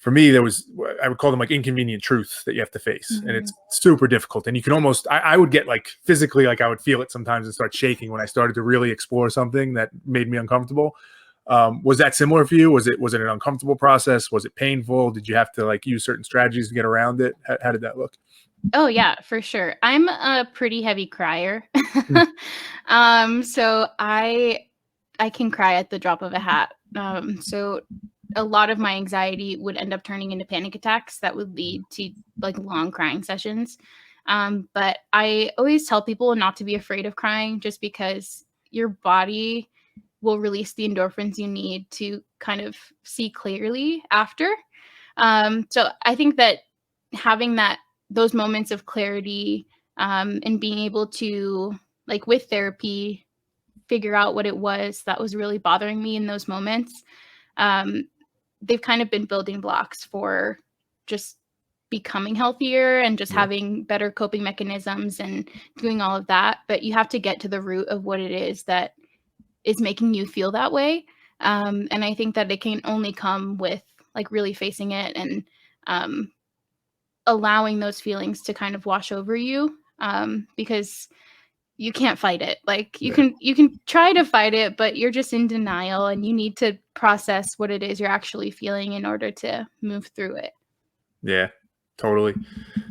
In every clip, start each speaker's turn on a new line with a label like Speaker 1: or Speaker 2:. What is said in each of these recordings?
Speaker 1: for me, there was, I would call them like inconvenient truths that you have to face. And it's super difficult. And you can almost, I would get like physically, like I would feel it sometimes and start shaking when I started to really explore something that made me uncomfortable. Was that similar for you? Was it an uncomfortable process? Was it painful? Did you have to like use certain strategies to get around it? How did that look?
Speaker 2: Oh yeah, for sure. I'm a pretty heavy crier.
Speaker 1: Mm.
Speaker 2: So I can cry at the drop of a hat. So a lot of my anxiety would end up turning into panic attacks that would lead to like long crying sessions. But I always tell people not to be afraid of crying just because your body will release the endorphins you need to kind of see clearly after. So I think that having those moments of clarity, and being able to, like with therapy, figure out what it was that was really bothering me in those moments, um, they've kind of been building blocks for just becoming healthier and just
Speaker 1: Yeah.
Speaker 2: having better coping mechanisms and doing all of that. But you have to get to the root of what it is that is making you feel that way. And I think that it can only come with like really facing it and um, allowing those feelings to kind of wash over you, because you can't fight it. Like
Speaker 1: Yeah.
Speaker 2: you can try to fight it, but you're just in denial and you need to process what it is you're actually feeling in order to move through it.
Speaker 1: Yeah, totally.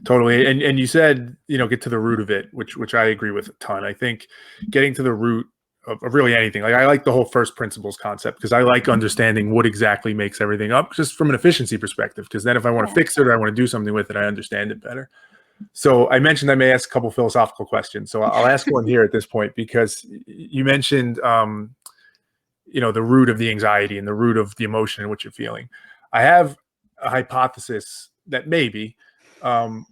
Speaker 1: Totally. And you said, get to the root of it, which I agree with a ton. I think getting to the root of really anything, like I like the whole first principles concept because I like understanding what exactly makes everything up just from an efficiency perspective. Because then if I want to
Speaker 2: Yeah.
Speaker 1: fix it or I want to do something with it, I understand it better. So I mentioned I may ask a couple philosophical questions. So I'll ask one here at this point because you mentioned, the root of the anxiety and the root of the emotion and what you're feeling. I have a hypothesis that maybe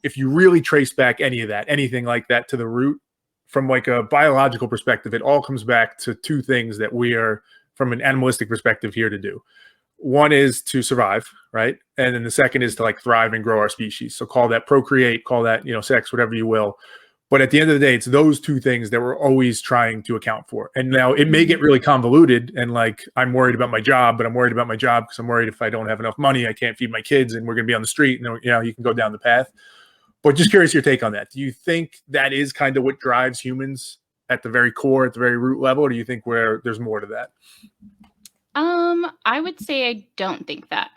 Speaker 1: if you really trace back any of that, anything like that to the root, from like a biological perspective, it all comes back to two things that we are, from an animalistic perspective, here to do. One is to survive, right? And then the second is to like thrive and grow our species. So call that procreate, call that, sex, whatever you will. But at the end of the day, it's those two things that we're always trying to account for. And now it may get really convoluted and like I'm worried about my job, but I'm worried about my job because I'm worried if I don't have enough money, I can't feed my kids and we're going to be on the street. And, you can go down the path. But just curious your take on that. Do you think that is kind of what drives humans at the very core, at the very root level? Or do you think there's more to that?
Speaker 2: I would say I don't think that.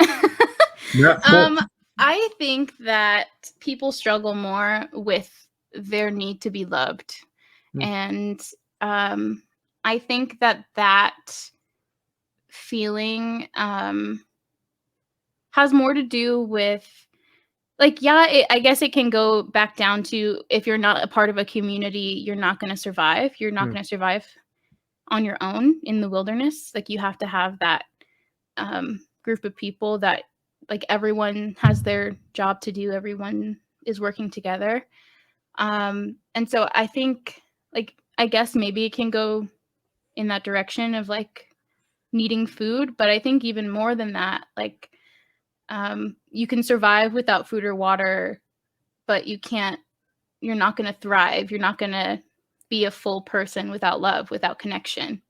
Speaker 1: Yeah, cool.
Speaker 2: I think that people struggle more with their need to be loved.
Speaker 1: Mm.
Speaker 2: And I think that feeling has more to do with, like, yeah, I guess it can go back down to if you're not a part of a community, you're not going to survive. You're not
Speaker 1: Mm.
Speaker 2: going to survive on your own in the wilderness. Like, you have to have that group of people that, like, everyone has their job to do. Everyone is working together. And so I think, like, I guess maybe it can go in that direction of like needing food, but I think even more than that, like, you can survive without food or water, but you're not going to thrive. You're not going to be a full person without love, without connection.